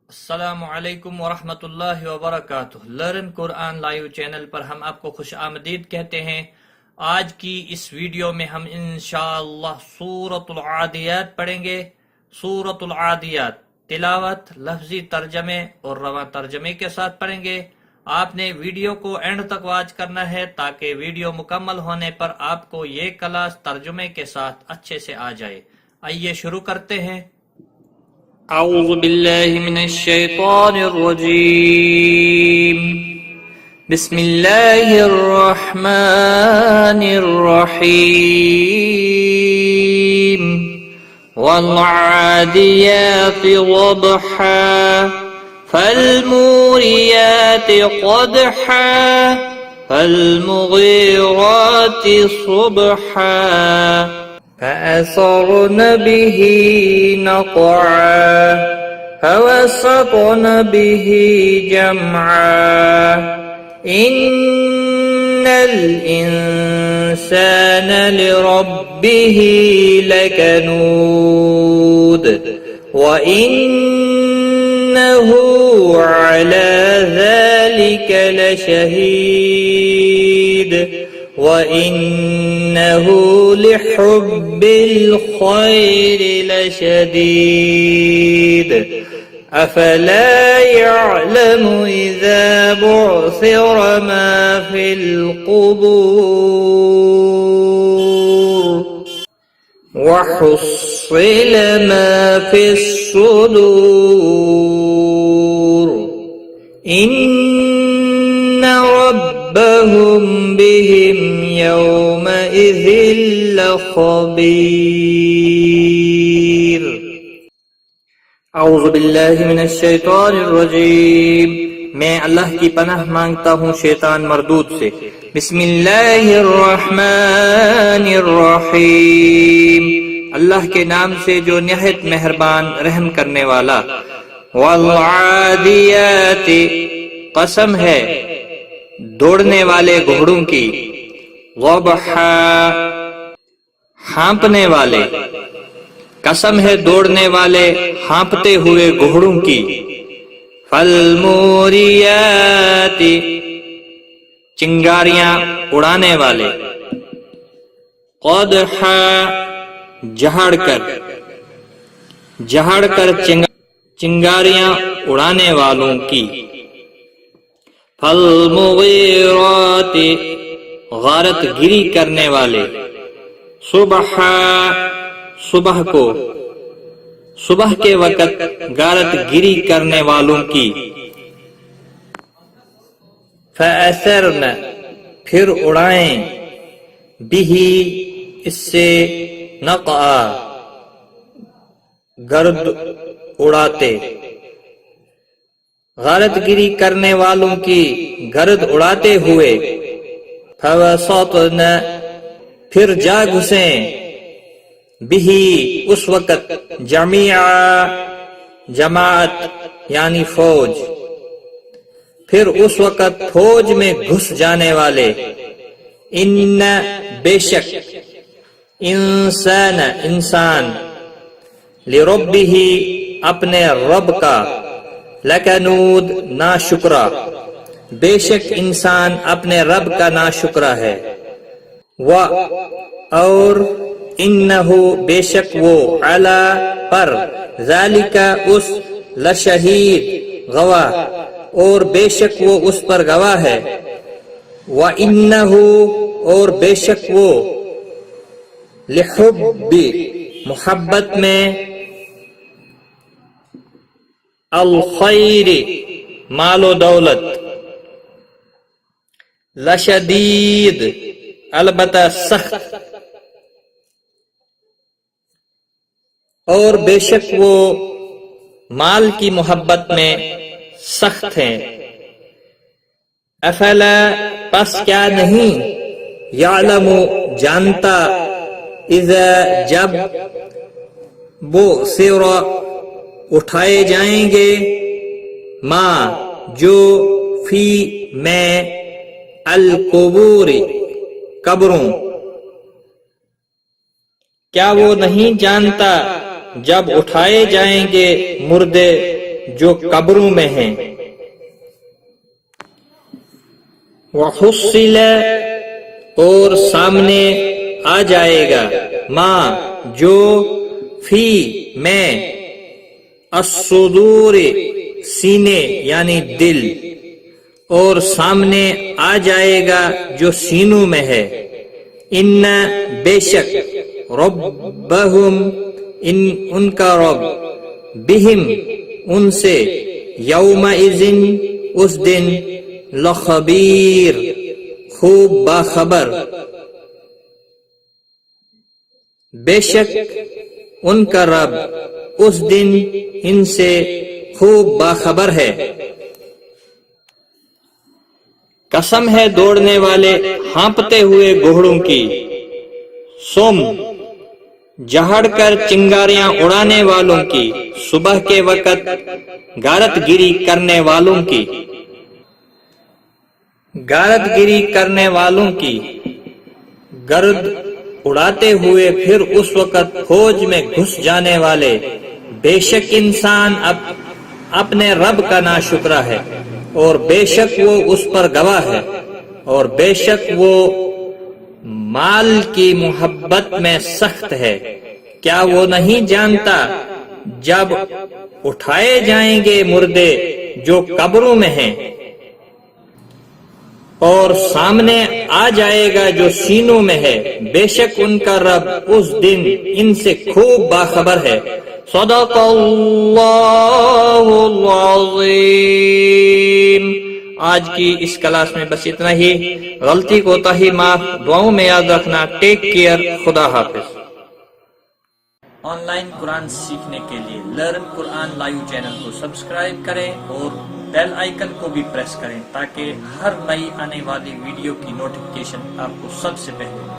السلام علیکم ورحمۃ اللہ وبرکاتہ۔ لرن قرآن لائیو چینل پر ہم آپ کو خوش آمدید کہتے ہیں۔ آج کی اس ویڈیو میں ہم انشاءاللہ سورۃ العادیات پڑھیں گے۔ سورۃ العادیات تلاوت، لفظی ترجمے اور رواں ترجمے کے ساتھ پڑھیں گے۔ آپ نے ویڈیو کو اینڈ تک واچ کرنا ہے تاکہ ویڈیو مکمل ہونے پر آپ کو یہ کلاس ترجمے کے ساتھ اچھے سے آ جائے۔ آئیے شروع کرتے ہیں۔ اعوذ باللہ من الشیطان الرجیم، بسم اللہ الرحمن الرحیم، والعادیات ضبحا فالموریات قدحا فالمغیرات صبحا فأثرن به نقعا فوسطن به جمعا إن الإنسان لربه لكنود وإنه على ذلك لشهيد وَإِنَّهُ لِحُبِّ الْخَيْرِ لَشَدِيدٌ أَفَلَا يَعْلَمُ إِذَا بُعْثِرَ مَا فِي الْقُبُورِ وَحُصِّلَ مَا فِي الصُّدُورِ إِنَّ رَبَّهُمْ بِهِمْ يَوْمَئِذٍ لَخَبِيرٌ۔ اعوذ باللہ من الشیطان الرجیم، میں اللہ کی پناہ مانگتا ہوں شیطان مردود سے۔ بسم اللہ الرحمن الرحیم، اللہ کے نام سے جو نہایت مہربان رحم کرنے والا۔ والعادیات، قسم ہے دوڑنے والے گھوڑوں کی۔ ضبحا، ہانپنے والے، قسم ہے دوڑنے والے ہانپتے ہوئے گھوڑوں کی۔ فالموریات، چنگاریاں اڑانے والے۔ قدحا، جہڑ کر چنگاریاں اڑانے والوں کی۔ فالمغیرات، غارت گری کرنے والے۔ صبحا، صبح کے وقت غارت گری کرنے والوں کی۔ فأثرن، پھر اڑائیں، بھی، اس سے، نقعا، گرد اڑاتے، غارت گری کرنے والوں کی گرد اڑاتے ہوئے۔ فوسطن، پھر جا گھسیں، بھی، اس وقت، جميعا، جماعت یعنی فوج، پھر اس وقت فوج میں گھس جانے والے۔ ان، بے شک، انسان، لربہ، اپنے رب کا، لکنود، ناشکرا، بے شک انسان اپنے رب کا ناشکرا ہے۔ اور انہو، بے شک وہ، علی، پر، ذالک، اس، لشہید، گواہ، اور بے شک وہ اس پر گواہ ہے۔ وَإِنَّهُ، اور بے شک وہ، لحب، محبت میں، الخیر، مال و دولت، لشدید، البتہ سخت، اور بے شک وہ مال کی محبت میں سخت ہیں۔ افلا، پس کیا نہیں، یعلم، جانتا، اذا، جب، بعثر، اٹھائے جائیں گے، ما، جو، فی، میں، القبور، قبروں۔ کیا وہ نہیں جانتا جب اٹھائے جائیں گے مردے جو قبروں میں ہیں۔ وحصل اور سامنے آ جائے گا، ماں جو فی میں، الصدور سینے یعنی دل، اور سامنے آ جائے گا جو سینوں میں ہے۔ ان بے شک، ربہم ان کا رب، بہم ان سے، یومئذ اس دن، لخبیر خوب باخبر، بے شک ان کا رب اس دن ان سے خوب باخبر ہے۔ قسم ہے دوڑنے والے ہانپتے ہوئے گھوڑوں کی، سم جہڑ کر چنگاریاں اڑانے والوں کی، صبح کے وقت غارت گیری کرنے والوں کی، غارت گیری کرنے والوں کی، گرد اڑاتے ہوئے پھر اس وقت فوج میں گھس جانے والے۔ بے شک انسان اپنے رب کا ناشکرا ہے، اور بے شک وہ اس پر گواہ ہے، اور بے شک وہ مال کی محبت میں سخت ہے۔ کیا وہ نہیں جانتا جب اٹھائے جائیں گے مردے جو قبروں میں ہیں، اور سامنے آ جائے گا جو سینوں میں ہے، بے شک ان کا رب اس دن ان سے خوب باخبر ہے۔ صدق اللہ العظیم۔ آج کی اس کلاس میں بس اتنا ہی، غلطی کوتاہی معاف، دعاؤں میں یاد رکھنا۔ ٹیک کیئر، خدا حافظ۔ آن لائن قرآن سیکھنے کے لیے لرن قرآن لائیو چینل کو سبسکرائب کریں اور بیل آئیکن کو بھی پریس کریں تاکہ ہر نئی آنے والی ویڈیو کی نوٹیفکیشن آپ کو سب سے پہلے